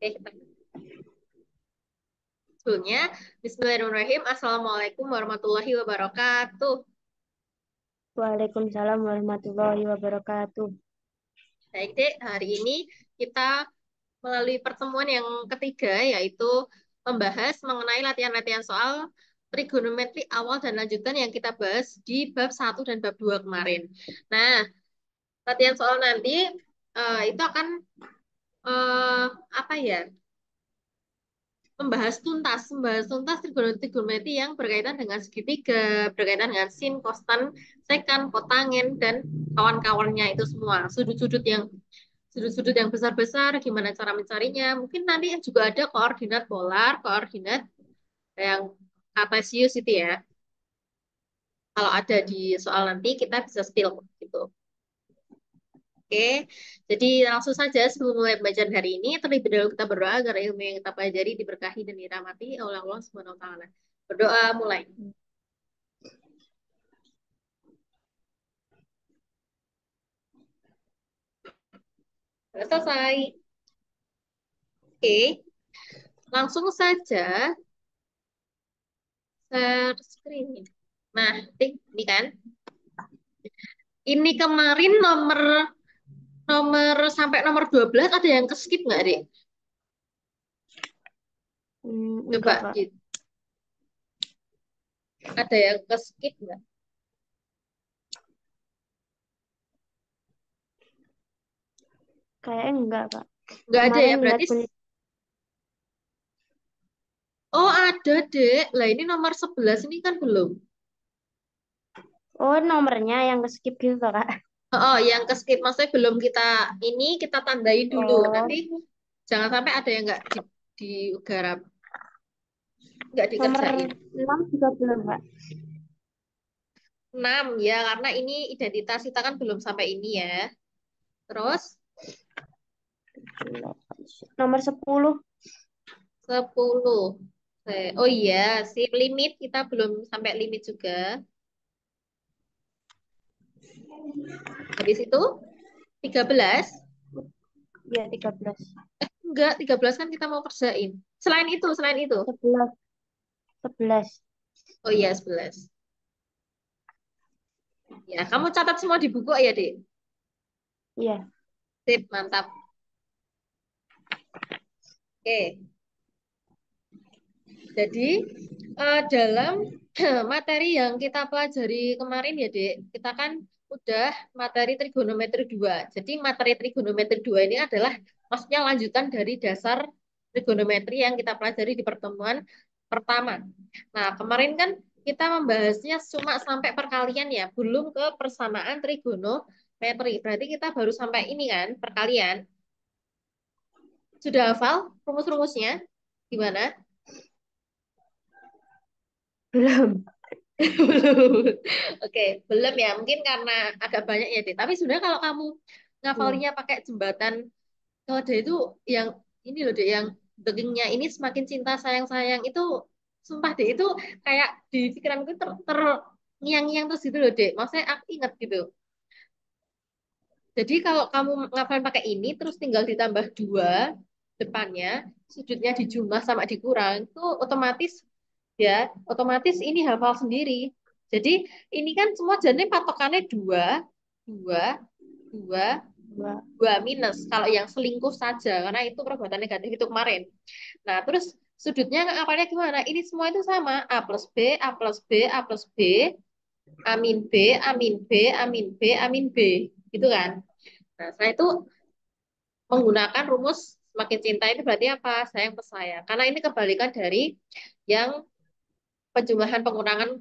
Oke, sebelumnya, Bismillahirrahmanirrahim. Assalamualaikum warahmatullahi wabarakatuh. Waalaikumsalam warahmatullahi wabarakatuh. Baik, Dek. Hari ini kita melalui pertemuan yang ketiga, yaitu membahas mengenai latihan-latihan soal trigonometri awal dan lanjutan yang kita bahas di bab 1 dan bab 2 kemarin. Nah, latihan soal nanti itu akan eh, apa ya? Membahas tuntas trigonometri yang berkaitan dengan segitiga, berkaitan dengan sin, kostan, sekan, kotangen, dan kawan-kawannya itu semua. Sudut-sudut yang besar-besar, gimana cara mencarinya. Mungkin nanti juga ada koordinat polar, koordinat yang kartesius itu ya. Kalau ada di soal nanti kita bisa spill gitu. Oke, jadi langsung saja sebelum mulai pembacaan hari ini, terlebih dahulu kita berdoa agar ilmu yang kita pelajari diberkahi dan dirahmati oleh Allah Subhanahu wa taala. Berdoa mulai. Sudah selesai. Oke, langsung saja share screen. Nah, ini kan. Ini kemarin nomor nomor sampai nomor 12 ada yang ke skip nggak, Dek? Enggak, Coba Kak. ada yang ke skip nggak? Kayaknya enggak, Kak. Nggak ada ya, Kemarin lihat berarti. menit. Oh, ada, Dek. Lah ini nomor 11 ini kan belum. Oh, nomornya yang ke skip gitu, Kak. Oh, yang ke skip maksudnya belum kita tandain dulu. Nanti Oh, jangan sampai ada yang digarap, nggak nomor dikerjain. 6 juga belum, Kak. 6 ya, karena ini identitas kita kan belum sampai ini ya. Terus Nomor 10. 10. Oh iya, sip limit kita belum sampai limit juga. Habis itu 13. Ya, 13. Enggak, 13 kan kita mau kerjain. Selain itu. 11. 11. Oh iya, 11. Ya, kamu catat semua di buku ya, Dek. Iya. Sip, mantap. Oke. Jadi, dalam materi yang kita pelajari kemarin ya, Dek, kita kan udah materi trigonometri 2. Jadi, materi trigonometri 2 ini adalah maksudnya lanjutan dari dasar trigonometri yang kita pelajari di pertemuan pertama. Nah, kemarin kan kita membahasnya cuma sampai perkalian ya, belum ke persamaan trigonometri. Berarti kita baru sampai ini kan, perkalian. Sudah hafal rumus-rumusnya? Gimana? Belum. Belum. Oke, belum ya. Mungkin karena agak banyak ya, Dek. Tapi sebenarnya kalau kamu Iya. ngafalinya pakai jembatan Kode itu yang ini loh, Dek, yang degingnya ini semakin cinta sayang-sayang itu sumpah deh itu kayak di pikiranku ngiang-ngiang terus gitu loh, Dek. Maksudnya aku ingat gitu. Jadi kalau kamu ngafalin pakai ini terus tinggal ditambah 2 depannya, sudutnya dijumlah sama dikurang, itu otomatis ya, otomatis ini hafal sendiri. Jadi ini kan semua jadi patokannya 2 2 2 Dua. 2 minus. Kalau yang selingkuh saja, karena itu perbuatan negatif itu kemarin. Nah, terus sudutnya ngapalnya gimana? Ini semua itu sama. A plus B, A plus B, A plus B, amin B, amin B, amin B, amin B. Gitu kan? Nah, setelah itu menggunakan rumus semakin cinta itu berarti apa? Sayang ke saya. Karena ini kebalikan dari yang penjumlahan pengurangan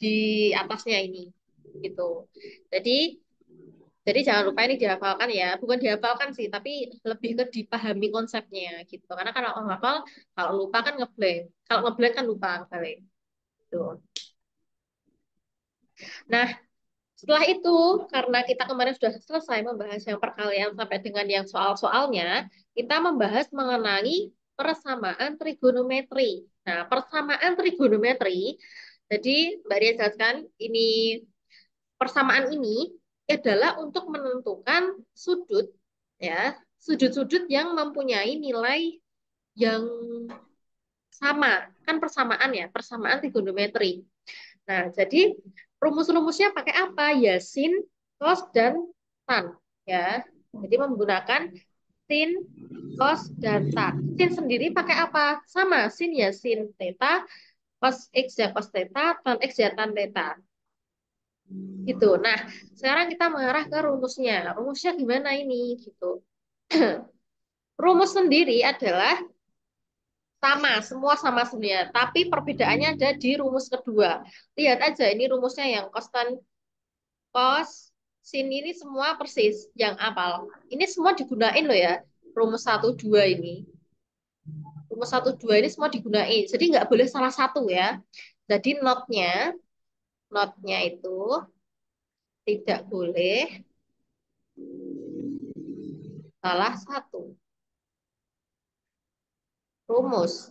di atasnya ini. Gitu. Jadi jadi jangan lupa ini dihafalkan ya. Bukan dihafalkan sih, tapi lebih ke dipahami konsepnya gitu. Karena kalau hafal, kalau lupa kan ngeblank. Kalau ngeblank kan lupa balik. Gitu. Nah, setelah itu, karena kita kemarin sudah selesai membahas yang perkalian sampai dengan yang soal-soalnya, kita membahas mengenai persamaan trigonometri. Nah, persamaan trigonometri, jadi Mbak Ria jelaskan, ini persamaan ini adalah untuk menentukan sudut, ya, sudut-sudut yang mempunyai nilai yang sama. Kan persamaan ya, persamaan trigonometri. Nah, jadi rumus-rumusnya pakai apa? Ya, sin, cos, dan tan. Ya, jadi menggunakan sin, cos, dan tan. Sin sendiri pakai apa? Sama, sin ya sin theta, cos X ya cos theta, tan X ya tan theta. Gitu. Nah, sekarang kita mengarah ke rumusnya. Rumusnya gimana ini? Gitu. Rumus sendiri adalah sama, semua sama sebenarnya. Tapi perbedaannya ada di rumus kedua. Lihat aja, ini rumusnya yang konstan cos, sin ini semua persis yang apal. Ini semua digunain loh ya. Rumus satu 2 ini. Rumus satu 2 ini semua digunain. Jadi nggak boleh salah satu ya. Jadi notnya itu tidak boleh salah satu rumus.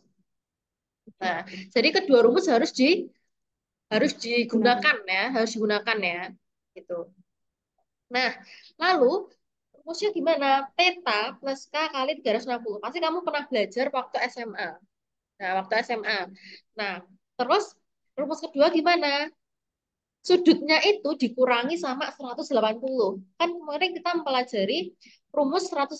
Nah, jadi kedua rumus harus Gunakan. digunakan ya, harus digunakan ya. Gitu. Nah, lalu rumusnya gimana? Theta plus K kali 360. Pasti kamu pernah belajar waktu SMA. Nah, waktu SMA. Nah, terus rumus kedua gimana? Sudutnya itu dikurangi sama 180. Kan kemarin kita mempelajari rumus 180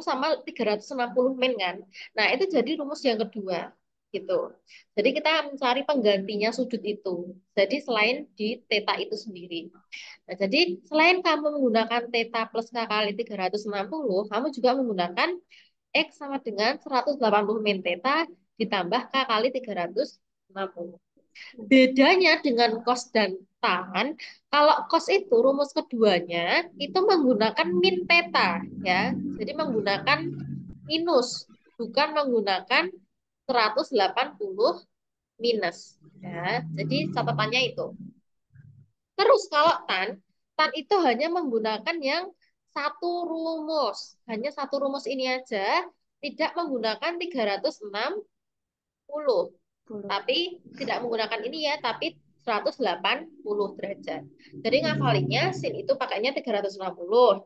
sama 360 min kan. Nah, itu jadi rumus yang kedua gitu. Jadi kita mencari penggantinya sudut itu. Jadi selain di theta itu sendiri. Nah, jadi selain kamu menggunakan theta plus K kali 360, kamu juga menggunakan X sama dengan 180 min theta ditambah K kali 360. Bedanya dengan cos dan tan, kalau cos itu rumus keduanya itu menggunakan min theta ya. Jadi menggunakan minus, bukan menggunakan 180 minus ya. Jadi catatannya itu. Terus kalau tan itu hanya menggunakan yang satu rumus. Hanya satu rumus ini aja, tidak menggunakan 360. 10. Tapi tidak menggunakan ini ya, tapi 180 derajat. Jadi ngafalinnya sin itu pakainya 360.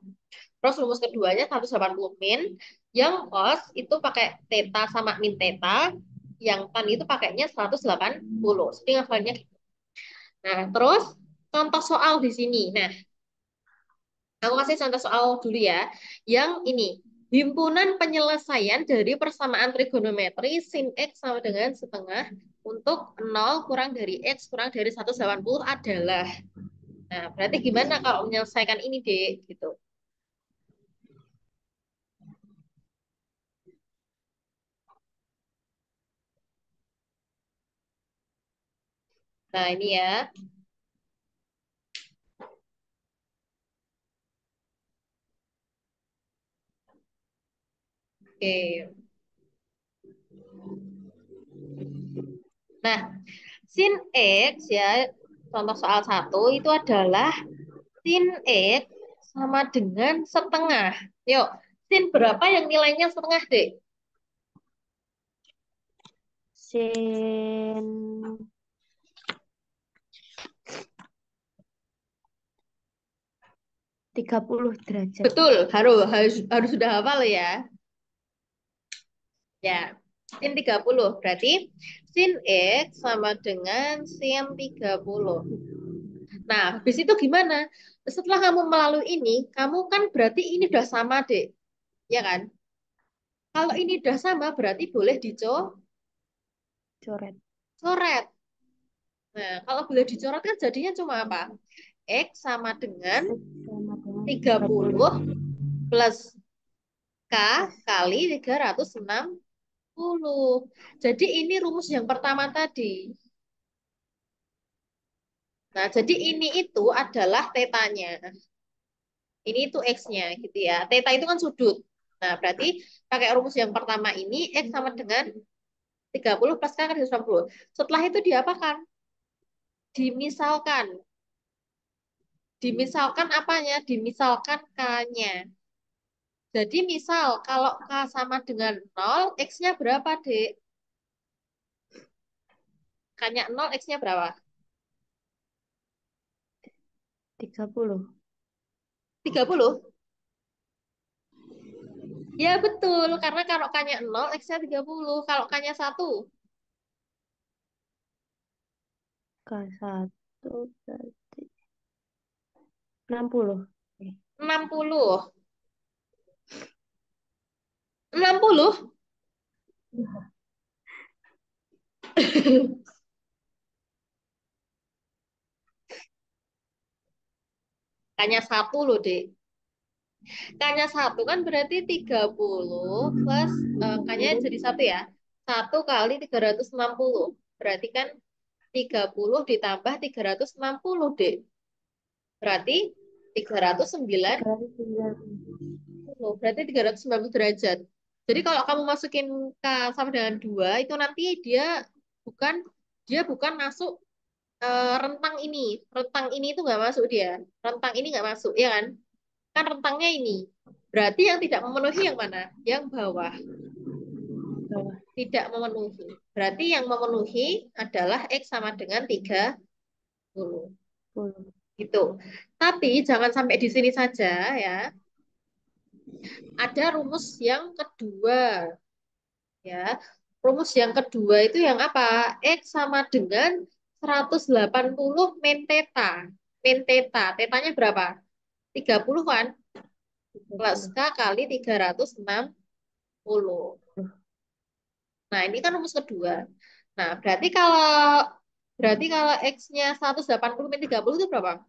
Terus rumus keduanya 180 min. Yang cos itu pakai theta sama min theta. Yang tan itu pakainya 180. Jadi ngafalinnya gitu. Nah, terus contoh soal di sini. Nah, aku kasih contoh soal dulu ya. Yang ini, himpunan penyelesaian dari persamaan trigonometri sin X sama dengan setengah untuk 0 kurang dari X kurang dari 180 adalah. Nah, berarti gimana kalau menyelesaikan ini, Dek? Gitu. Nah, ini ya. Oke. Nah, sin X ya, contoh soal satu itu adalah sin X sama dengan setengah. Yuk, sin berapa yang nilainya setengah, Dek? Sin 30 derajat. Betul, harus sudah hafal ya. Ya, sin 30. Berarti sin X sama dengan sin 30. Nah, habis itu gimana? Setelah kamu melalui ini, kamu kan berarti ini udah sama, Dek. Ya kan? Kalau ini udah sama, berarti boleh Coret. dicoret. Nah, kalau boleh dicoret kan jadinya cuma apa? X sama dengan X sama dengan 30 plus K plus kali 360. Jadi ini rumus yang pertama tadi. Nah, jadi ini itu adalah tetanya. Ini itu X-nya gitu ya. Theta itu kan sudut. Nah, berarti pakai rumus yang pertama ini X sama dengan 30 plus K kan 160. Setelah itu diapakan? Dimisalkan. Dimisalkan apanya? Dimisalkan K-nya. Jadi misal kalau K sama dengan 0, X-nya berapa, Dek? K-nya 0, X-nya berapa? 30. 30. Ya betul, karena kalau K-nya 0, X-nya 30. Kalau K-nya 1, K1 berarti 60. Oke. 60. 60? K-nya 1 loh, Dek. K-nya 1 kan berarti 30 plus K-nya 30. jadi 1 ya. 1 kali 360. Berarti kan 30 ditambah 360, Dek. Berarti 390. 390. Berarti 390 derajat. Jadi kalau kamu masukin K sama dengan 2, itu nanti bukan dia bukan masuk rentang ini. Rentang ini itu nggak masuk dia. Rentang ini nggak masuk, ya kan? Kan rentangnya ini. Berarti yang tidak memenuhi yang mana? Yang bawah. Bawah Tidak memenuhi. Berarti yang memenuhi adalah X sama dengan 30. 10. Gitu. Tapi jangan sampai di sini saja ya. Ada rumus yang kedua ya. Rumus yang kedua itu yang apa? X sama dengan 180 min theta. Min theta. Tetanya berapa? 30 kan? Plus 30. K kali 360. Nah, ini kan rumus kedua. Nah, berarti kalau X-nya 180 min 30 itu berapa?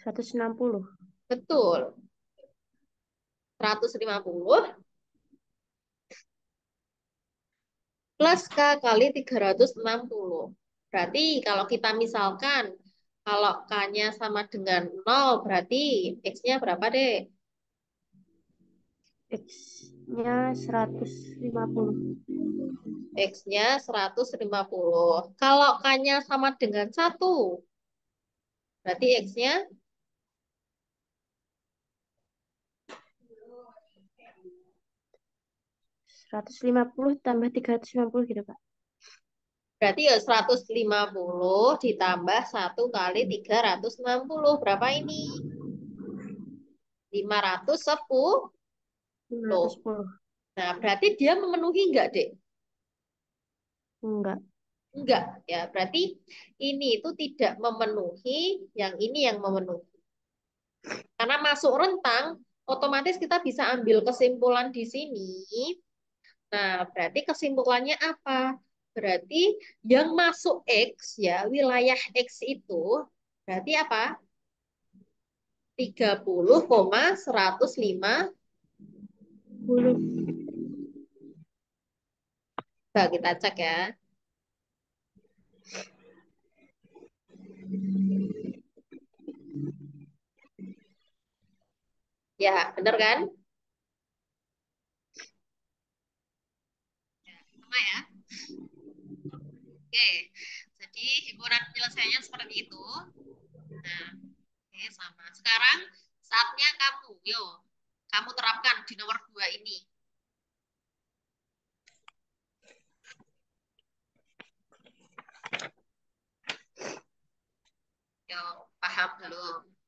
160. Betul. 150 plus K kali 360. Berarti kalau kita misalkan kalau K-nya sama dengan 0, berarti X-nya berapa deh? X-nya 150. X-nya 150. Kalau K-nya sama dengan 1, berarti X-nya 150 tambah 350 gitu, Kak. berarti ya 150 ditambah 1 kali 360. Berapa ini? 510. 510. Nah, berarti dia memenuhi enggak, Dek? Enggak. Enggak, ya. Berarti ini itu tidak memenuhi, yang ini yang memenuhi. Karena masuk rentang, otomatis kita bisa ambil kesimpulan di sini. Nah, berarti kesimpulannya apa? Berarti yang masuk X, ya, wilayah X itu, berarti apa? 30,105. 10. Coba kita cek ya. Ya, bener kan? Sama ya. Oke, jadi himpunan penyelesaiannya seperti itu. Nah, oke, sama. Sekarang saatnya kamu, yo, kamu terapkan di nomor 2 ini. Yo, paham belum?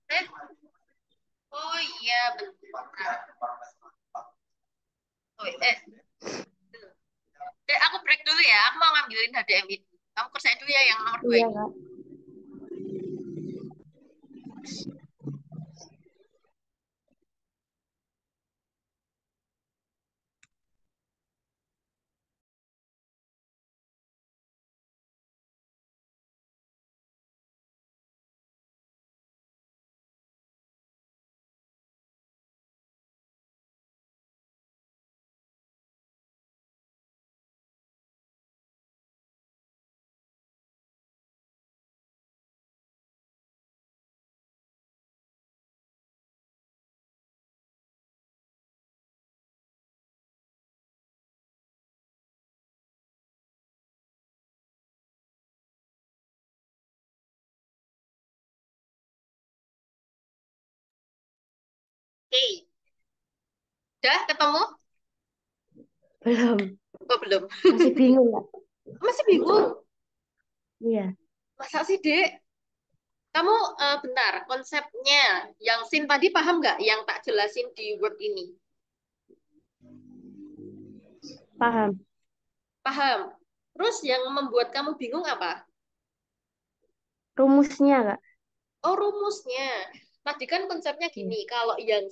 Eh, oh iya, bentar. Oh, aku break dulu ya. Aku mau ngambilin HDMI. Kamu kerjain dulu ya yang nomor 2 Iya, ini. Kak. Oke, udah ketemu? Belum. Oh, belum. Masih bingung, Kak. Masih bingung. Iya. Masa sih, Dek? Kamu bentar, konsepnya yang sin tadi paham nggak yang tak jelasin di Word ini? Paham. Paham. Terus yang membuat kamu bingung apa? Rumusnya, Kak. Oh, rumusnya. Tadi kan konsepnya Iya. gini, kalau yang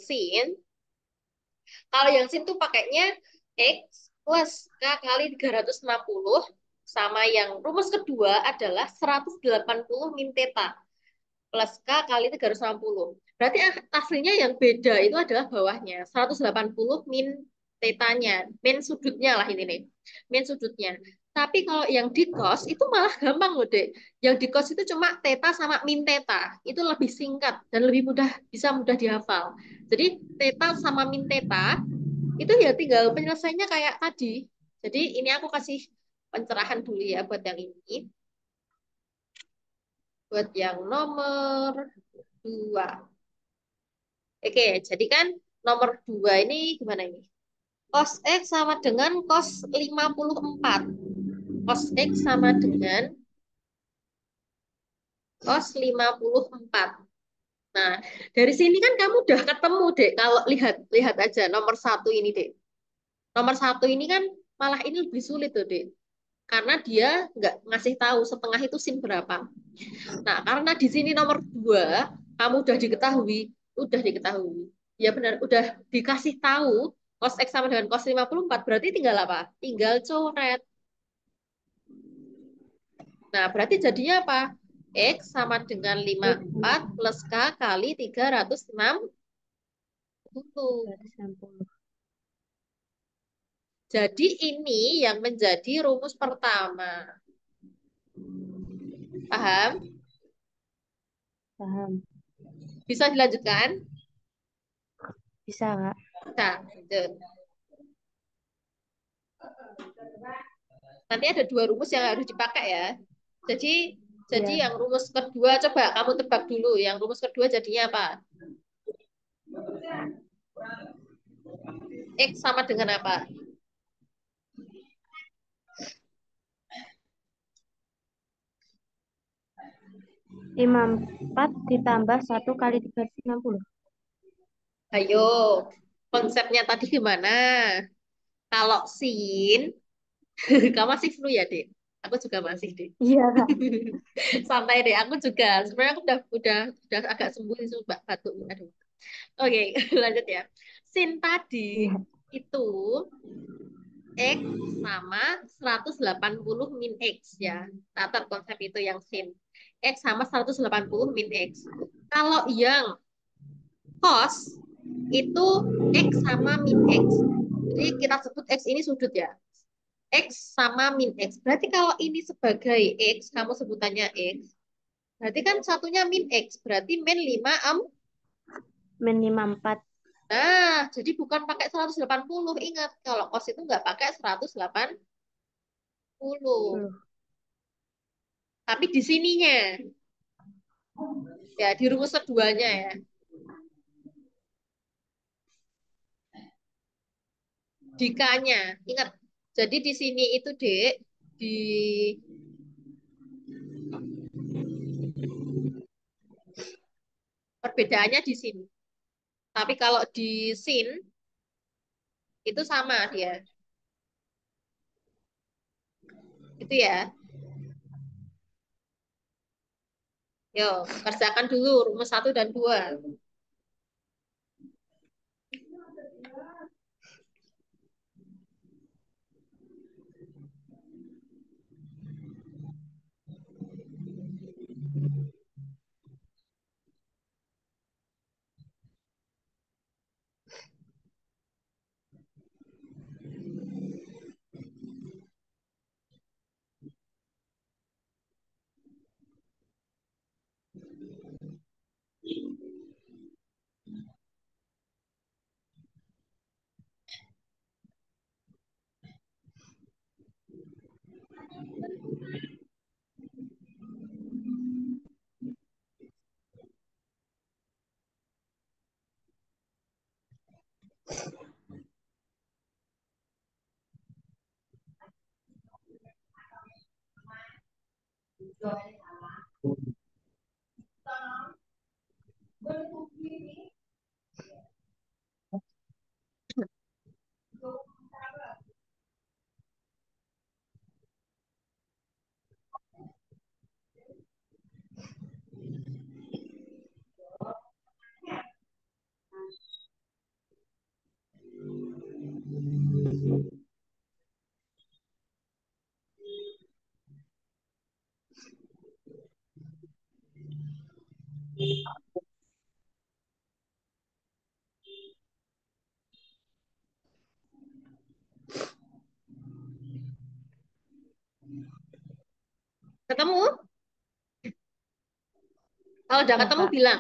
sin tuh pakainya X plus K kali 360 sama yang rumus kedua adalah 180 min theta plus K kali 360. Berarti aslinya yang beda itu adalah bawahnya. 180 min tetanya, min sudutnya lah ini nih. Min sudutnya. Tapi kalau yang di cos itu malah gampang loh, Dek. Yang di cos itu cuma teta sama min teta. Itu lebih singkat dan lebih mudah, bisa mudah dihafal. Jadi teta sama min teta itu ya tinggal penyelesaiannya kayak tadi. Jadi ini aku kasih pencerahan dulu ya buat yang ini. Buat yang nomor 2. Oke, jadi kan nomor 2 ini gimana ini? Cos X sama dengan cos 54. Cos X sama dengan cos 54. Nah, dari sini kan kamu udah ketemu, Dek. Kalau lihat lihat aja nomor satu ini, Dek. Nomor satu ini kan malah ini lebih sulit tuh, Dek. Karena dia nggak ngasih tahu setengah itu sin berapa. Nah, karena di sini nomor 2, kamu udah diketahui. Ya benar, udah dikasih tahu cos X sama dengan cos 54, berarti tinggal apa? Tinggal coret. Nah, berarti jadinya apa? X sama dengan X 54 sama plus K kali 360. 360. Jadi ini yang menjadi rumus pertama. Paham? Paham. Bisa dilanjutkan? Bisa, Kak. Nah, lanjut. Nanti ada dua rumus yang harus dipakai ya. Jadi jadi Iya. yang rumus kedua coba kamu tebak dulu. Yang rumus kedua jadinya apa? X sama dengan apa? 54 ditambah 1 kali 360. Ayo, konsepnya tadi gimana? Kalau sin, kamu masih flu ya, Dek? Aku juga masih, Dek. Iya, Kak. Santai deh, aku juga. Sebenarnya aku udah agak sembuh sih Mbak batuk. Aduh. Oke, lanjut ya. Sin tadi Iya. itu X sama 180 min X ya. Catat konsep itu yang sin. X sama 180 min X. Kalau yang cos itu X sama min X. Jadi kita sebut X ini sudut ya. X sama min X. Berarti kalau ini sebagai X, kamu sebutannya X. Berarti kan satunya min X. Berarti min 5 am. Min 54. Nah, jadi bukan pakai 180. Ingat, kalau cos itu nggak pakai 180. Tapi di sininya, ya di rumus keduanya ya. Dikanya, ingat. Jadi di sini itu, Dek, di perbedaannya di sini. Tapi kalau di sin, itu sama dia. Itu ya. Yo, kerjakan dulu rumus satu dan 2. Ketemu? Kalau udah Ya, ketemu Kak. bilang.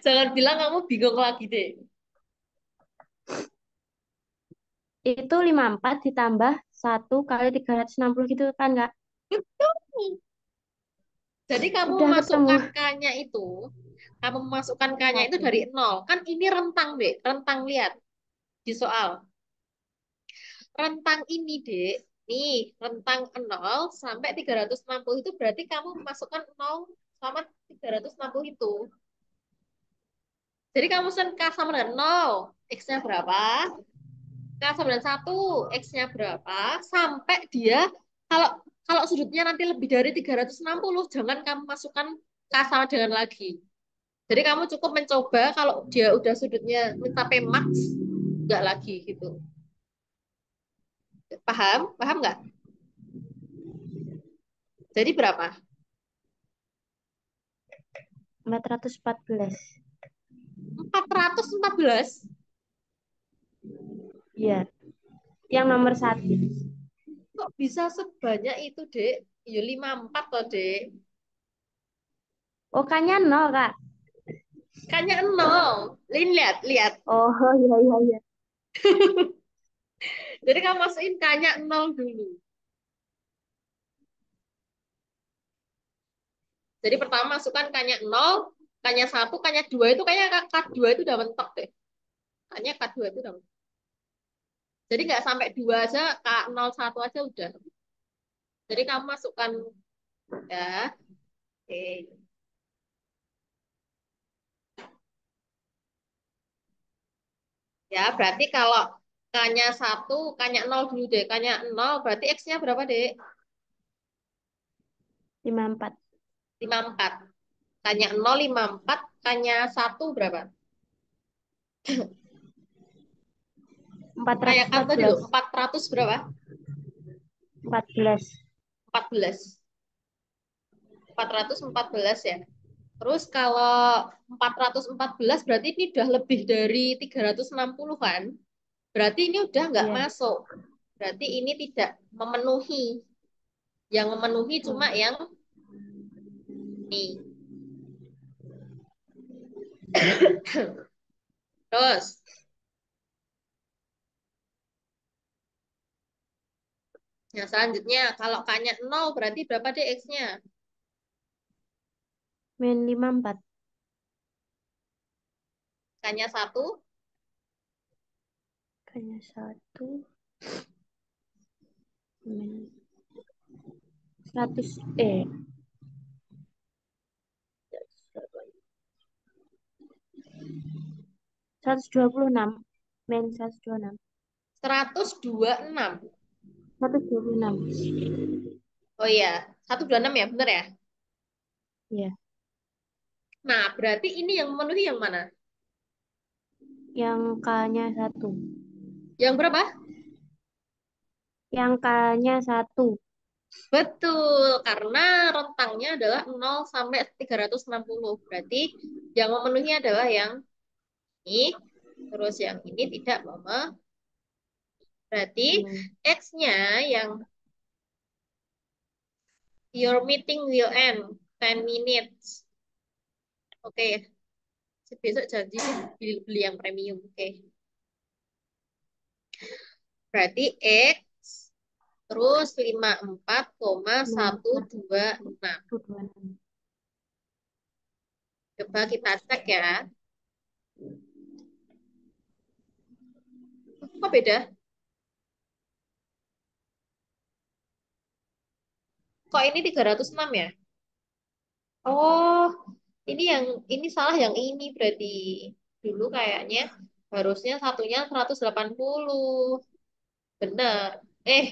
Jangan bilang kamu bingung lagi deh. Itu 54 ditambah 1 kali 360 gitu kan, Kak? Jadi kamu Udah ketemu. masukkan K-nya itu, kamu masukkan K-nya itu Satu. dari nol. Kan ini rentang, Dek. Rentang, lihat di soal. Rentang ini, Dek. Nih, rentang 0 sampai 360 itu berarti kamu masukkan 0 sama 360 itu. Jadi kamu sen K sama dengan 0, X-nya berapa? K sama dengan 1, X-nya berapa? Sampai dia, kalau kalau sudutnya nanti lebih dari 360, jangan kamu masukkan K sama dengan lagi. Jadi kamu cukup mencoba kalau dia udah sudutnya mencapai max, nggak lagi gitu. Paham? Paham nggak? Jadi berapa? 414. 414. Iya. Yang nomor satu. Kok bisa sebanyak itu, Dek? Ya 54 loh, Dek. Oh, K-nya 0, Kak. Kayaknya nol. Lin, lihat, lihat. Oh, iya, iya, iya. Jadi kamu masukin kayaknya nol dulu. Jadi pertama masukkan kayaknya nol, kayaknya satu, kayaknya dua itu kayaknya K2 itu udah mentok deh. Kayaknya K2 itu udah mentok. Jadi nggak sampai dua aja, K01 aja udah. Jadi kamu masukkan ya. Oke. Ya, berarti kalau K-nya satu, K-nya nol dulu deh. K-nya nol, berarti X-nya berapa, Dek? 54. 54. K-nya nol, 54. K-nya satu berapa? Kayak kan tadi loh, 414. 400 berapa? 14. 14. 414 ya. Terus kalau 414 berarti ini udah lebih dari 360 kan? Berarti ini udah nggak Iya. masuk. Berarti ini tidak memenuhi. Yang memenuhi cuma Oh. yang ini. Terus, yang selanjutnya, kalau K-nya 0 berarti berapa deh X-nya? Min 54. K-nya satu, K-nya 1. Min 100. 126. Min 126. 126. 126. Oh iya, 126 ya, bener ya? Iya. Nah, berarti ini yang memenuhi yang mana? Yang K-nya 1. Yang berapa? Yang K-nya 1. Betul, karena rentangnya adalah 0 sampai 360. Berarti yang memenuhi adalah yang ini, terus yang ini tidak memenuhi. Berarti X-nya yang your meeting will end 10 minutes. Oke, besok janji deh beli yang premium. Oke, berarti X Terus 54,126. 126. Coba kita cek ya. Kok beda? Kok ini 306 ya? Oh, ini salah yang ini berarti. Dulu kayaknya harusnya satunya 180. Benar. Eh,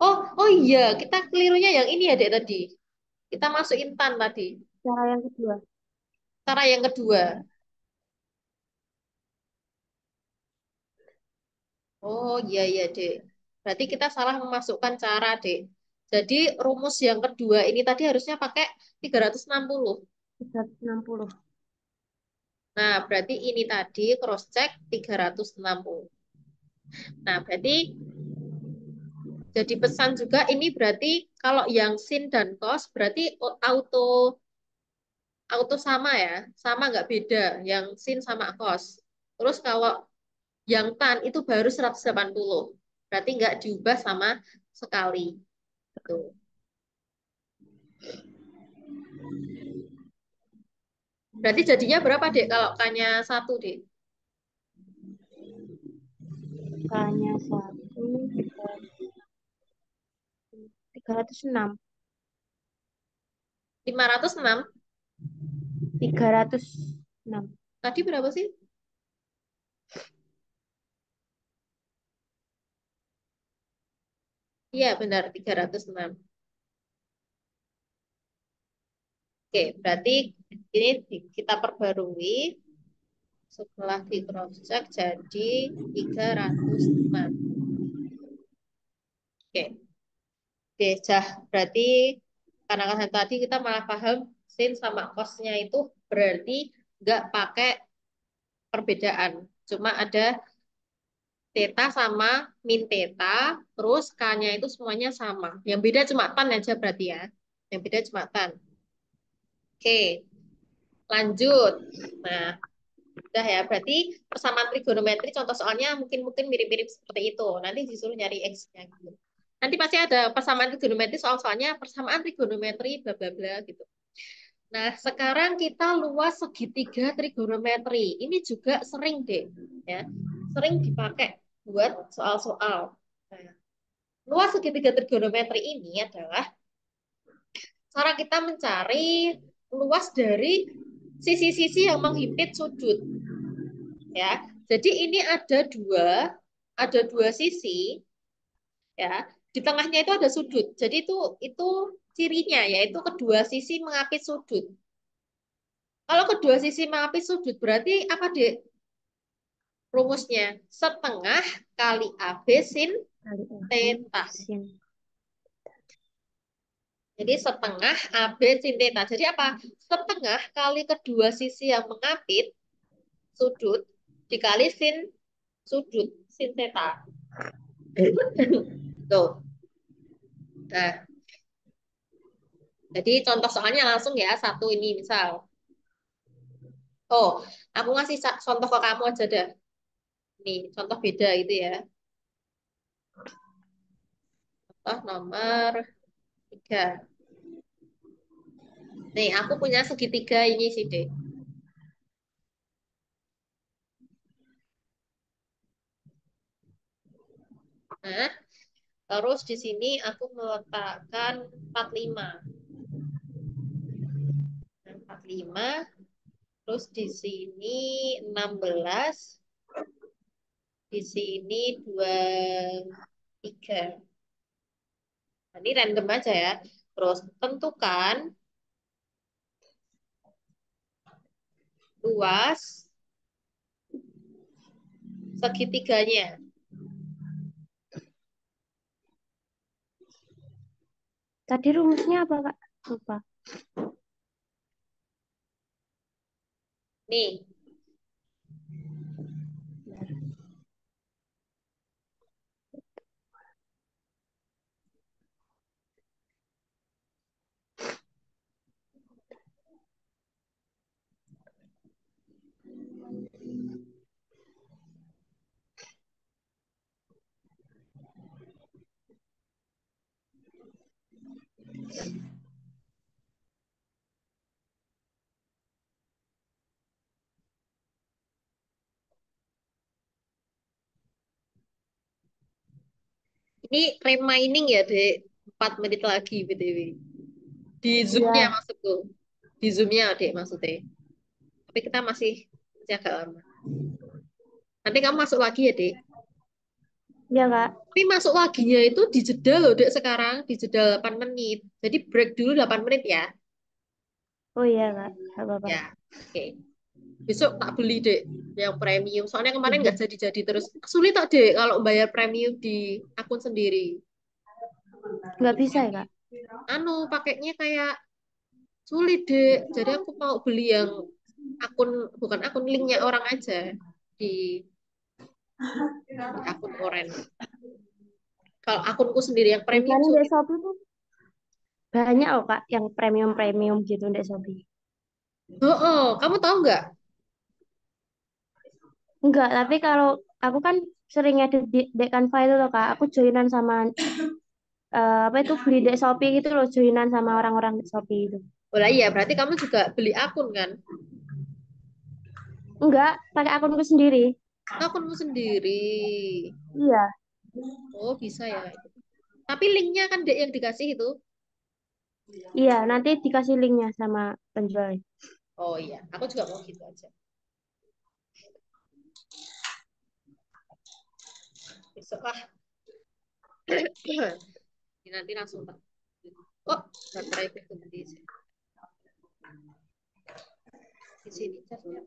oh iya, kita kelirunya yang ini ya, Dek, tadi. Kita masukin tan tadi. Cara yang kedua. Cara yang kedua. Oh iya iya Dek. Berarti kita salah memasukkan cara Dek. Jadi rumus yang kedua ini tadi harusnya pakai 360. 360. Nah, berarti ini tadi cross check 360. Nah, berarti jadi pesan juga ini berarti kalau yang sin dan cos berarti auto auto sama ya. Sama nggak beda yang sin sama cos. Terus kalau yang tan itu baru 180. Berarti nggak diubah sama sekali. Tuh. Berarti jadinya berapa, Dek? Kalau K-nya 1, Dek? K-nya 1, 306. 506. 306. Tadi berapa sih? Iya, benar. 306. Oke, berarti ini kita perbarui. Setelah di cross check jadi 306. Oke, oke, Jah. Berarti karena kan tadi kita malah paham sin sama cosnya itu berarti nggak pakai perbedaan. Cuma ada theta sama min theta, terus K-nya itu semuanya sama. Yang beda cuma tan aja berarti ya. Yang beda cuma tan. Oke, lanjut. Nah, udah ya. Berarti persamaan trigonometri contoh soalnya mungkin mungkin mirip-mirip seperti itu. Nanti disuruh nyari X-nya gitu. Nanti pasti ada persamaan trigonometri soal-soalnya persamaan trigonometri bla bla bla gitu. Nah, sekarang kita luas segitiga trigonometri. Ini juga sering deh, ya. Sering dipakai buat soal-soal. Nah, luas segitiga trigonometri ini adalah cara kita mencari luas dari sisi-sisi yang menghimpit sudut, ya. Jadi ini ada dua sisi, ya. Di tengahnya itu ada sudut. Jadi itu cirinya, yaitu kedua sisi mengapit sudut. Kalau kedua sisi mengapit sudut berarti apa, Dek? Rumusnya setengah kali AB sin Kali AB theta. sin. Jadi setengah AB sin theta. Jadi apa? Setengah kali kedua sisi yang mengapit sudut dikali sin sudut sin theta. Tuh. Nah, jadi contoh soalnya langsung ya satu ini misal. Oh, aku ngasih contoh ke kamu aja dah. Nih, contoh beda itu ya. Contoh nomor 3. Nih, aku punya segitiga ini sih, Dek. Nah, terus di sini aku meletakkan 45. Nah, 45, terus di sini 16, di sini 23. Nah, ini random aja ya. Terus tentukan luas segitiganya. Tadi rumusnya apa, Kak? Lupa. Nih, Ini remaining ya, Dek. 4 menit lagi, BTW. Di Zoom-nya Iya, maksudku. Di Zoom-nya, Dek, maksudnya. Tapi kita masih agak lama. Nanti kamu masuk lagi ya, Dek. iya Kak. Tapi masuk laginya itu di jeda loh, Dek, sekarang. Di jeda 8 menit. Jadi break dulu 8 menit ya. Oh iya Kak, nggak apa-apa. Ya, oke. Besok tak beli, Dek, yang premium. Soalnya kemarin nggak jadi-jadi terus. Sulit tak, Dek, kalau bayar premium di akun sendiri. Nggak bisa ya Kak? Pakainya kayak sulit, Dek. Jadi aku mau beli yang akun, bukan akun, linknya orang aja di, di akun Oren. Kalau akunku sendiri yang premium Biasanya di sulit. Shopee tuh banyak loh Kak, yang premium-premium gitu di Shopee. Oh, oh, kamu tahu nggak? Enggak, tapi kalau aku kan sering edit di Canva itu loh Kak, aku joinan sama apa itu beli di Shopee gitu loh, joinan sama orang-orang di Shopee itu. Oh lah iya, berarti kamu juga beli akun kan? Enggak, pakai akunku sendiri. Akunmu sendiri. Iya, Oh, bisa ya. Tapi linknya kan Dek yang dikasih itu. iya, nanti dikasih linknya sama penjual. Oh iya, aku juga mau gitu aja. Besok lah. Nanti langsung tak. Oh, baterai berhenti di sini casnya.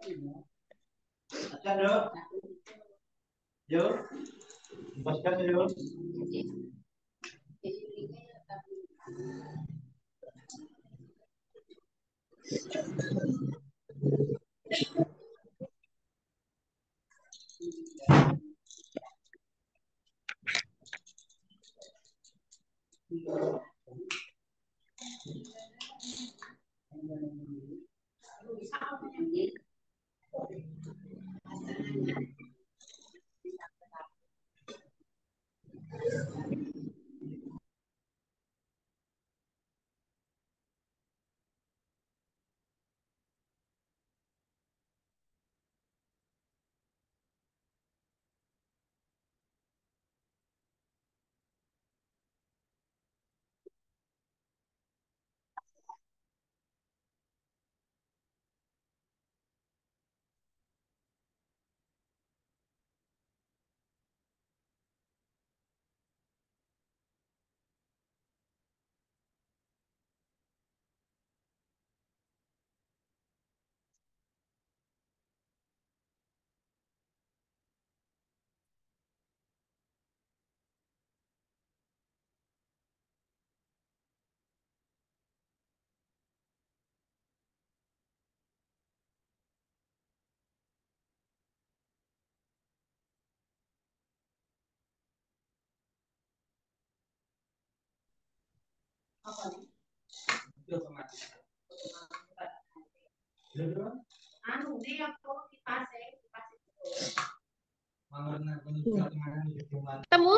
Ketemu?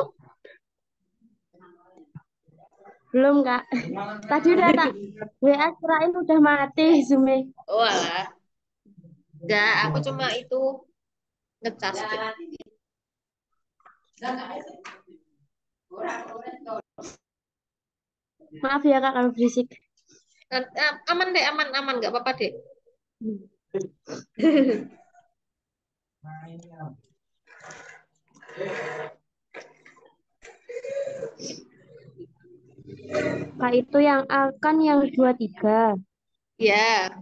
Belum Kak. Tadi udah tak WA kirain udah mati Zoom-nya. Oh alah. Enggak, aku cuma itu ngecas Dek. Maaf ya Kak kalau berisik. Aman deh, aman, aman, nggak apa-apa deh. Hmm. Kak itu yang akan yang 23, Ya,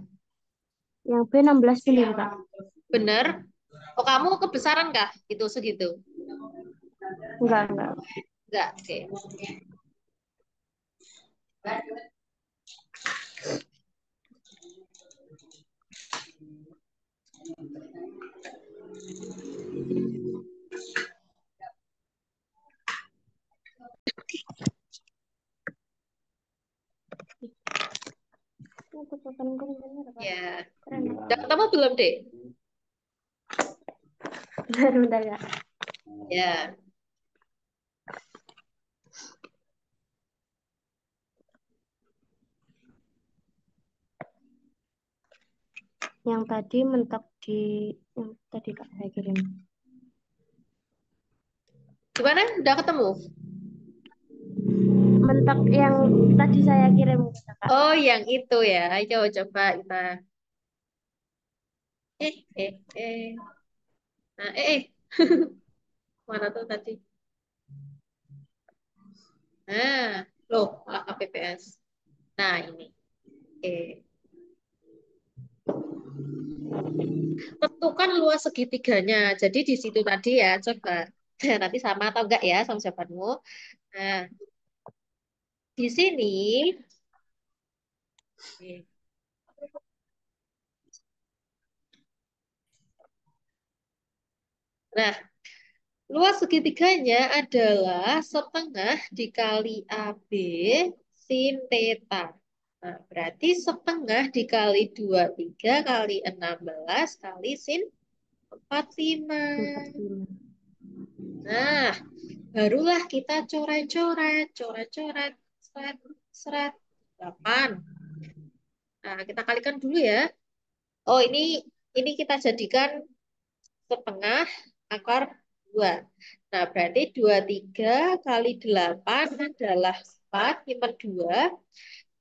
yang B 16 bener Kak. bener. Oh, kamu kebesaran kah? Itu segitu? Enggak. Enggak, oke. Itu pesanku bener Kak. Ya. Keren ya. Udah ketemu belum, Dek? Bentar Kak. Ya. Yang tadi mentok di yang tadi Kak saya kirim. Gimana? Udah ketemu? kotak yang tadi saya kirim ke kakak. Oh, yang itu ya. Ayo coba kita. Eh, eh. Nah, mana tuh tadi? Nah, loh, KPPS. Nah, ini. Eh, tentukan luas segitiganya. Jadi di situ tadi ya, coba. Nanti sama atau enggak ya sama jawabanmu. Nah, di sini. eh, Nah, luas segitiganya adalah setengah dikali AB sin theta. Nah, berarti setengah dikali 23 kali 16 kali sin 45. 45. Nah, barulah kita coret-coret, coret-coret, seret, seret, 8. Nah, kita kalikan dulu ya. Oh, ini kita jadikan setengah akar 2. Nah, berarti 23 kali 8 adalah 4, nyimpen 2,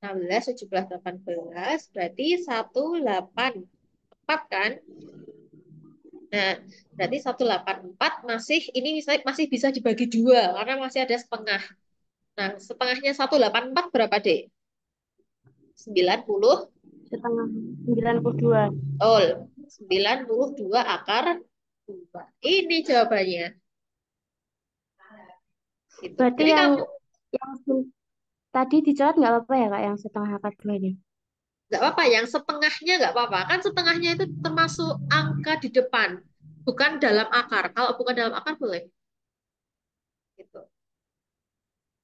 16, 17, 18, berarti 184 kan? Nah, berarti 184 masih bisa dibagi 2 karena masih ada setengah. Nah, setengahnya 184 berapa, Dek? 90. Setengah 92. Oh, 92 akar 2. Ini jawabannya. Gitu. Berarti Jadi kamu yang tadi dicoret nggak apa-apa ya kak, yang setengah akar 2 ini? nggak apa-apa, yang setengahnya nggak apa-apa. Kan setengahnya itu termasuk angka di depan, bukan dalam akar. Kalau bukan dalam akar boleh. Gitu.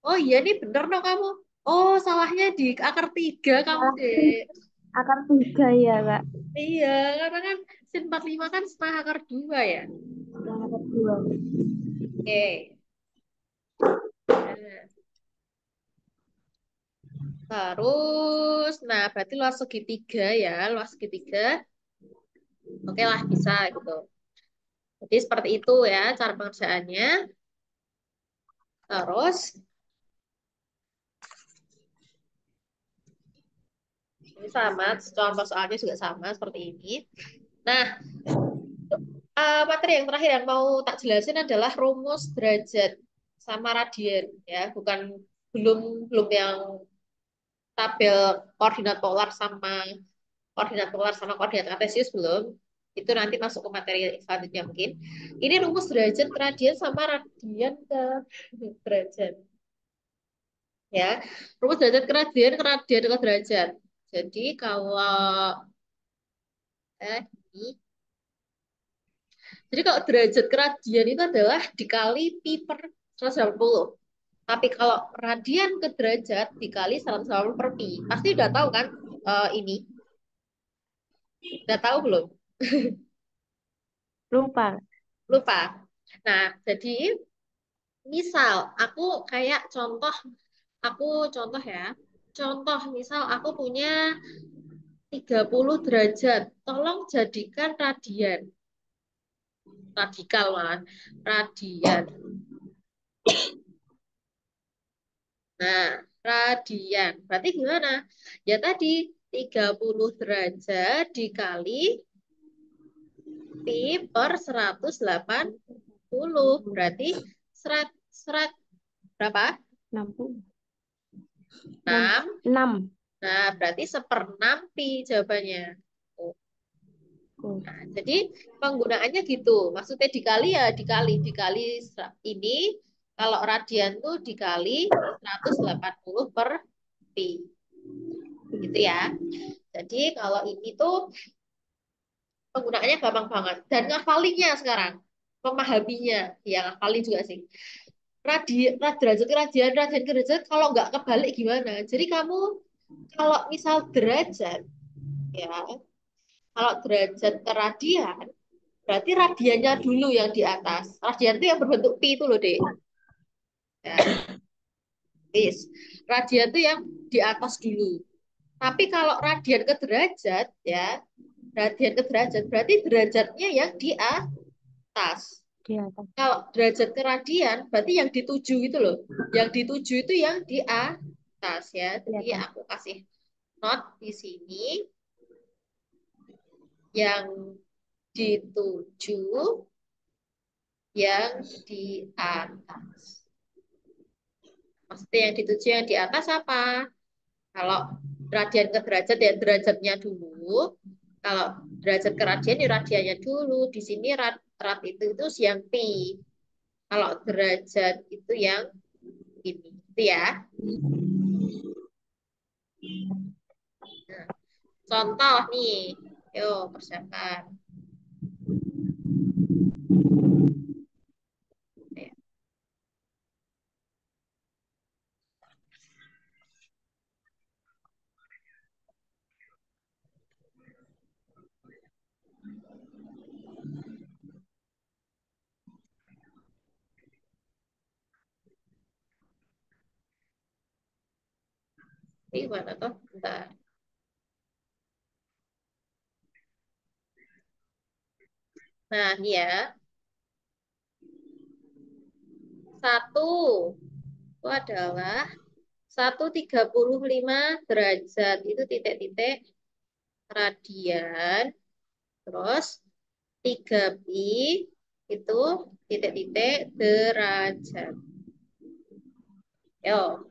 Oh iya nih bener dong kamu. Oh salahnya di akar 3 kamu Malah deh. akar 3 ya kak. Iya, karena kan sin 45 kan setengah akar 2 ya. Setengah akar 2. Oke. Nah, terus, nah berarti luas segitiga ya, luas segitiga. Oke lah bisa gitu. Jadi seperti itu ya cara pengerjaannya. Terus ini sama, contoh soalnya juga sama seperti ini. Nah, materi yang terakhir yang mau tak jelasin adalah rumus derajat sama radian ya, bukan belum belum yang tabel koordinat polar sama koordinat kartesius belum. Itu nanti masuk ke materi selanjutnya mungkin. Ini rumus derajat ke radian sama radian ke derajat ya. Rumus derajat ke radian ke derajat. Jadi kalau ini jadi kalau derajat ke radian itu adalah dikali pi per 180. Tapi kalau radian ke derajat dikali 180 per pi. Pasti udah tahu kan ini? Udah tahu belum? Lupa. Lupa. Nah, jadi misal aku contoh ya. Contoh misal aku punya 30 derajat. Tolong jadikan radian. Radikal malah. Radian. Nah, radian. Berarti gimana? Ya tadi 30 derajat dikali pi per 180. Berarti serat, serat berapa? 60. 6. 6. Nah, berarti 1/6 pi jawabannya. Oh, Oh. nah, jadi penggunaannya gitu. Maksudnya dikali ya dikali ini. Kalau radian tuh dikali 180 per pi. Gitu ya. Jadi kalau ini tuh penggunaannya gampang banget. Dan ngafalinnya sekarang. Memahaminya. Ya ngafalin juga sih. Derajat ke radian ke derajat, kalau nggak kebalik gimana? Jadi kamu, kalau misal derajat, ya, kalau derajat ke radian, berarti radiannya dulu yang di atas. Radian itu yang berbentuk pi itu loh, Dek. Ya, is. Radian itu yang di atas dulu. Tapi kalau radian ke derajat, ya, radian ke derajat, berarti derajatnya yang di atas. di atas, Kalau derajat keradian, berarti yang dituju itu loh. Yang dituju itu yang di atas ya. di Jadi atas. aku kasih not di sini yang dituju yang di atas. Maksudnya yang dituju yang di atas apa? Kalau radian ke derajat ya derajatnya dulu. Kalau derajat ke radian ya radiannya dulu. Di sini rad itu yang pi. Kalau derajat itu yang ini. Itu ya. Nah, contoh nih. Yuk, persiapkan. Ya, ini gimana tuh? Bentar. Nah, ini ya. Satu itu adalah 135 derajat. Itu titik-titik radian. Terus 3pi itu titik-titik derajat. Yo,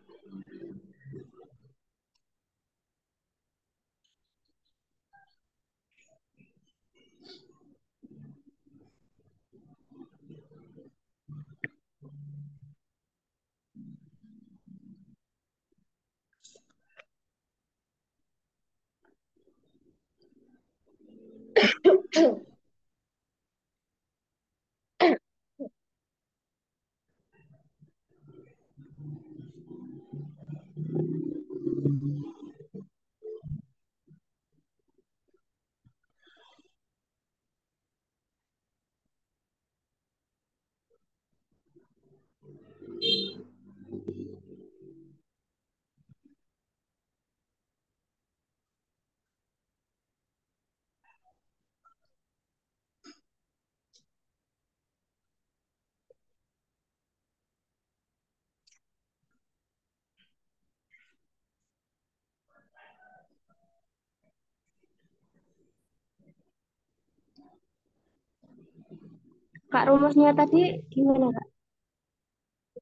Kak, rumusnya tadi gimana, Kak?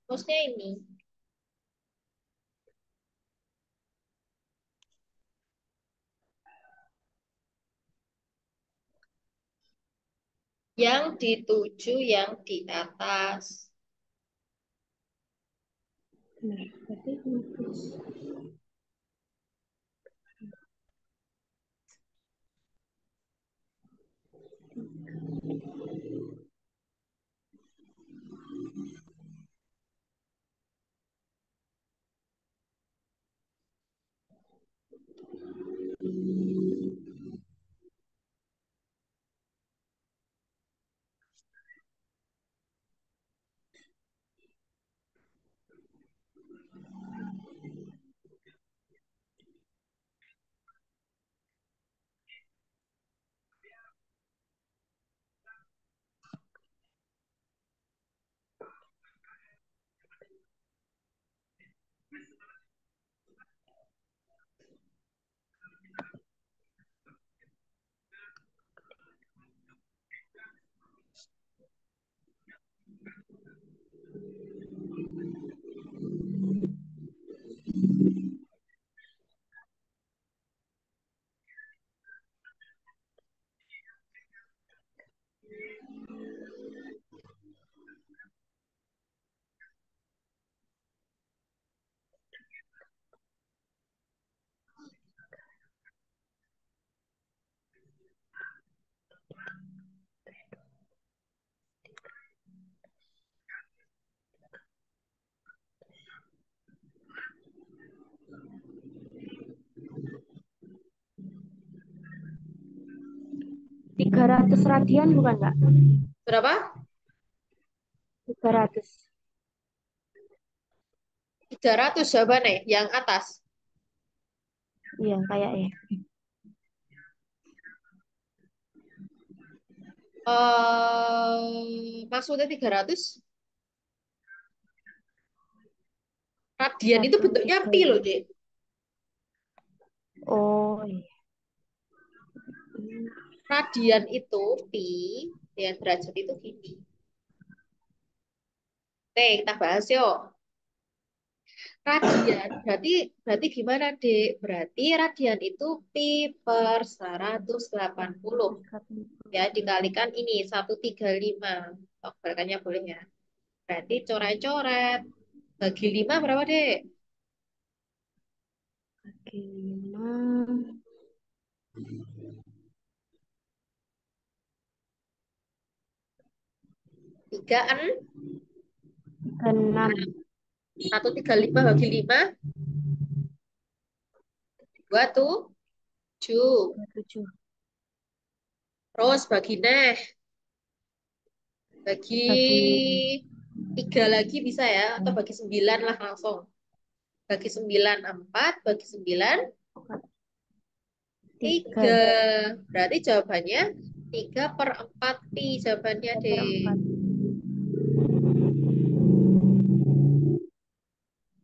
rumusnya ini. Yang dituju yang di atas. Nah, berarti rumus 300 radian bukan, Kak? Berapa? 300. 300 jawabannya yang atas. Iya, kayak ya. Maksudnya 300 radian itu Satu bentuknya tiga pi loh, lima. Dek. Oh iya. Radian itu pi, ya derajat itu gini. Oke, kita bahas yuk. Radian, berarti berarti gimana, Dek? Berarti radian itu pi per 180. Ya, dikalikan ini 135. Oh, balikannya boleh ya. Berarti coret-coret. Bagi 5 berapa, Dek? Oke, lima. 3, Enam. 135 bagi 5, 2 tuh, 7. 27. Terus bagi neh, bagi Bagi 3 lagi bisa ya, atau bagi 9 lah langsung. Bagi 9 4, bagi 9 tiga. 3. Berarti jawabannya 3 per 4 pi jawabannya, Tiga per deh. empat.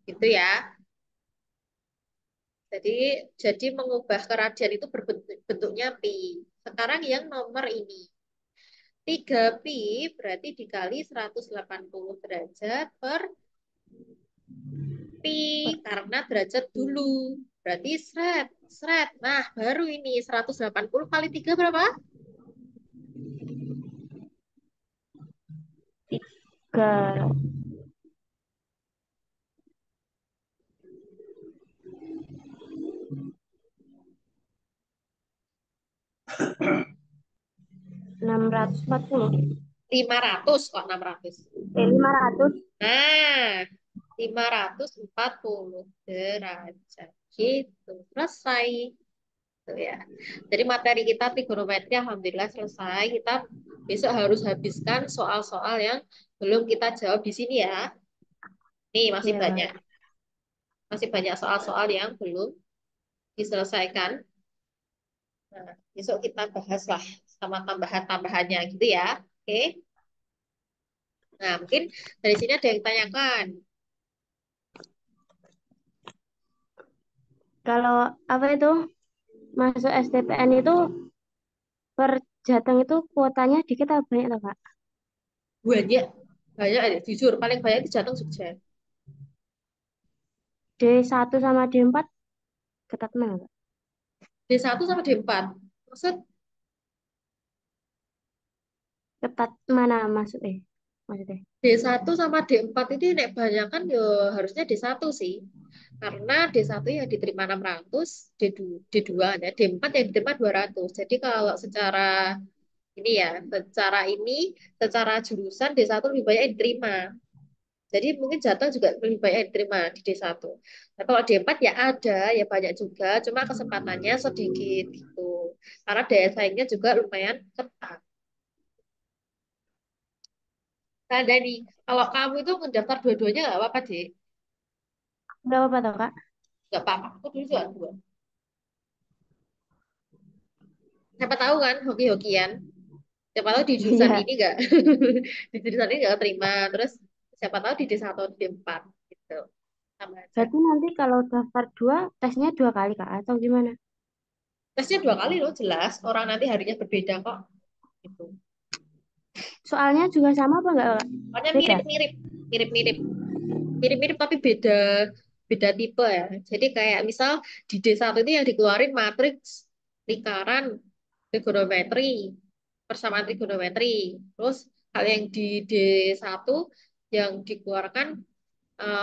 Gitu ya. Jadi jadi mengubah ke radian itu bentuknya pi. Sekarang yang nomor ini. 3 pi berarti dikali 180 derajat per pi Per karena derajat dulu. Berarti seret, seret. Nah, baru ini 180 kali 3 berapa? tiga. 640. 500 kok 600. 500. Nah, 540 derajat. Gitu. Selesai. Tuh ya. Jadi materi kita trigonometri alhamdulillah selesai. Kita besok harus habiskan soal-soal yang belum kita jawab di sini ya. Nih masih banyak. Ya. Masih banyak soal-soal yang belum diselesaikan. Nah, besok kita bahas lah sama tambahan-tambahannya gitu ya. Oke. Nah, mungkin dari sini ada yang tanyakan. Kalau apa itu masuk STPN itu per Jateng itu kuotanya dikit atau banyak tuh Kak? Banyak, banyak ada. Jujur, paling banyak itu Jateng Jogja. D1 sama D4 ketat mana Kak? D1 sama D4. Maksud Ketat mana maksudnya? Maksudnya. D1 sama D4 ini nek banyak kan yo harusnya D1 sih. Karena D1 yang diterima 600, D2 ada, D4 yang diterima 200. Jadi kalau secara ini ya, secara jurusan D1 lebih banyak yang diterima. Jadi mungkin jatah juga lebih banyak yang diterima di D1. Nah, kalau D4 ya ada, ya banyak juga, cuma kesempatannya sedikit gitu. Karena daya saingnya juga lumayan ketat. Nah, Dani, kalau kamu itu mendaftar dua-duanya nggak apa-apa, Dek. Udah apa tuh Kak? Nggak apa-apa, aku dulu juga dua. Siapa tahu kan, hoki-hokian. Siapa tahu di jurusan Iya. ini nggak, di jurusan ini nggak terima. Terus siapa tahu di D1 atau di D4 gitu. Sama aja. Berarti nanti kalau daftar dua, tesnya dua kali Kak atau gimana? Tesnya 2 kali loh, jelas. Orang nanti harinya berbeda kok. Gitu. Soalnya juga sama apa enggak Kak? Soalnya Beda. mirip-mirip, mirip-mirip, mirip-mirip tapi beda beda tipe ya. Jadi kayak misal di D1 itu yang dikeluarin matriks lingkaran trigonometri, persamaan trigonometri. Terus kalau yang di D1 yang dikeluarkan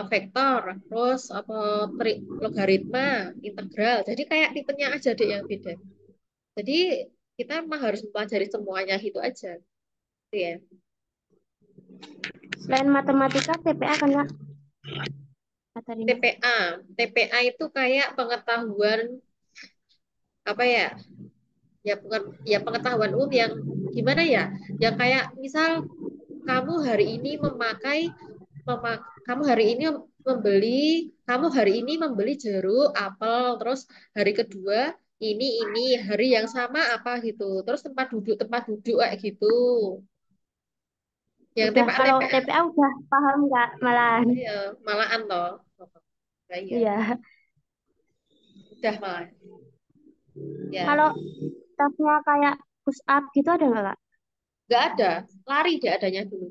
vektor, terus apa logaritma, integral. Jadi kayak tipenya aja deh yang beda. Jadi kita emang harus mempelajari semuanya gitu aja. Gitu ya. Selain matematika, TPA kan Kak? Materinya. TPA, TPA itu kayak pengetahuan apa ya? Ya bukan ya pengetahuan umum yang gimana ya? Yang kayak misal kamu hari ini kamu hari ini membeli kamu hari ini membeli jeruk, apel, terus hari kedua ini hari yang sama apa gitu. Terus tempat duduk kayak gitu. Yang Udah kalau tepak-tepak TPA udah paham nggak malahan. ya malahan toh. Nah, iya, Iya. udah malah. Ya, Kalau tasnya kayak push up gitu ada nggak Kak? nggak ada. Lari dia adanya dulu.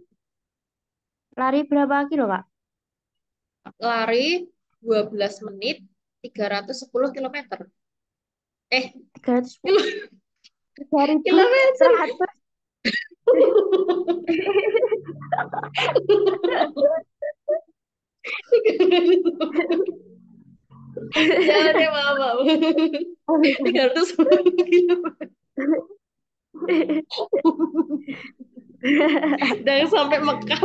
Lari berapa kilo Kak? Lari 12 menit 310 kilometer. 310, Kilo, 3.100. kilometer. Ya, deh, maaf, maaf. 310 kilometer. Dan sampai Mekah.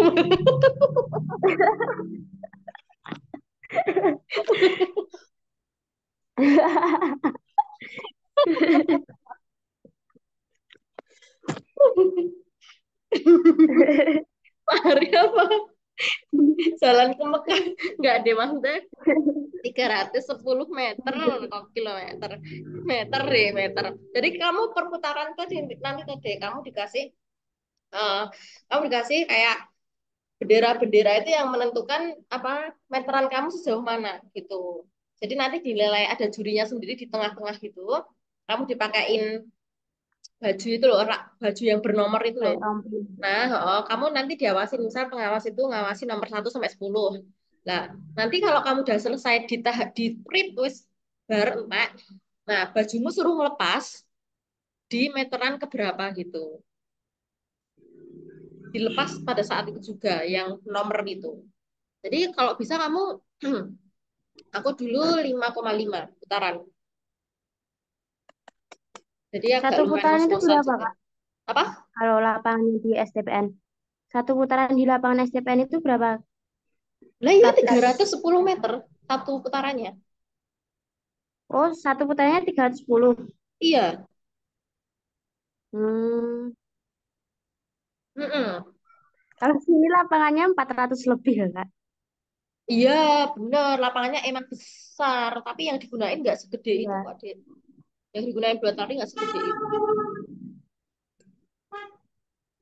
Lari apa? Jalan ke Mekah. Nggak deh, maksudnya 310 meter kok kilometer. Meter deh, meter. Jadi kamu perputaran tuh nanti tuh deh, eh, kamu dikasih kayak bendera-bendera itu yang menentukan apa meteran kamu sejauh mana gitu. Jadi nanti dinilai ada jurinya sendiri di tengah-tengah gitu. Kamu dipakein baju itu loh, baju yang bernomor itu loh. Kayak ampun. Nah, kamu nanti diawasin, misal pengawas itu ngawasi nomor 1 sampai 10. Nah, nanti kalau kamu udah selesai di tahap di print wis bar entek, nah bajumu suruh ngelepas di meteran keberapa gitu. Dilepas pada saat itu juga yang nomor itu. Jadi kalau bisa kamu aku dulu 5,5 putaran. Jadi agak Satu lumayan putaran itu ngos-ngosan berapa juga. Kak? Apa? Kalau lapangan di STPN. Satu putaran di lapangan STPN itu berapa Lah iya Kak? 310 meter satu putarannya. Oh, satu putarannya 310. Iya. Hmm. Mm-mm. Kalau sini lapangannya 400 lebih ya Kak? Iya, bener. Lapangannya emang besar, tapi yang digunain nggak segede itu Iya. kok, Dek. Yang digunain buat lari nggak segede itu.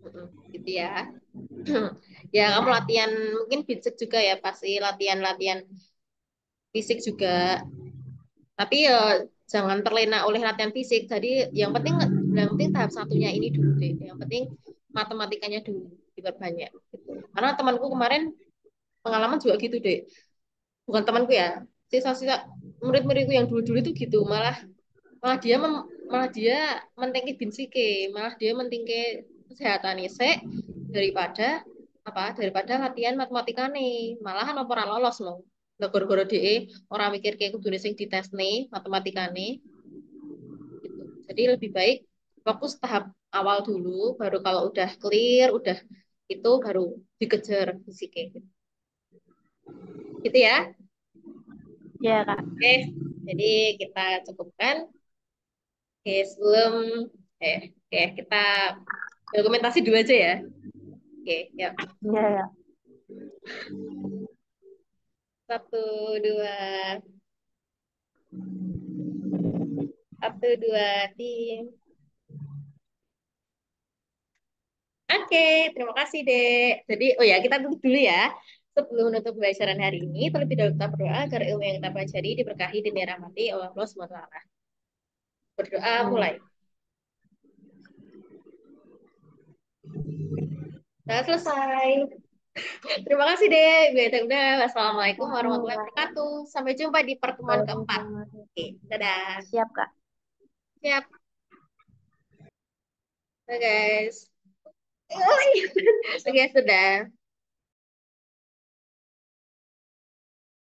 Mm-mm. Gitu ya. Ya, kamu latihan mungkin fisik juga ya, pasti latihan-latihan fisik juga. Tapi ya jangan terlena oleh latihan fisik. Jadi yang penting tahap satunya ini dulu deh. Yang penting matematikanya dulu diperbanyak gitu. Karena temanku kemarin pengalaman juga gitu deh. Bukan temanku ya. Sisa-sisa murid-muridku yang dulu-dulu itu gitu, malah malah dia malah dia mentingin binsike, malah dia mentingin kesehatan isek daripada daripada latihan matematika nih, malahan ora lolos loh. Lah gara-gara DE orang mikir kayak kudune sing dites nih matematika nih gitu. Jadi lebih baik fokus tahap awal dulu, baru kalau udah clear udah itu baru dikejar fisike gitu. Gitu ya. Iya Kak. Oke, jadi kita cukupkan. Oke, sebelum oke, kita dokumentasi dulu aja ya. Oke, yuk. Iya ya. 1, 2. 1, 2, tim. Oke, terima kasih, Dek. Jadi, oh ya, kita tutup dulu ya. Sebelum menutup pembelajaran hari ini, terlebih dahulu kita berdoa agar ilmu yang kita pelajari diberkahi dan dirahmati oleh Allah SWT. Berdoa Amin. mulai. Nah, selesai. Terima kasih, Dek. Udah. Wassalamualaikum warahmatullahi wabarakatuh. Sampai jumpa di pertemuan keempat. Waalaikumsalam. Oke, dadah. Siap Kak. Siap. Bye, guys. Oke, sudah.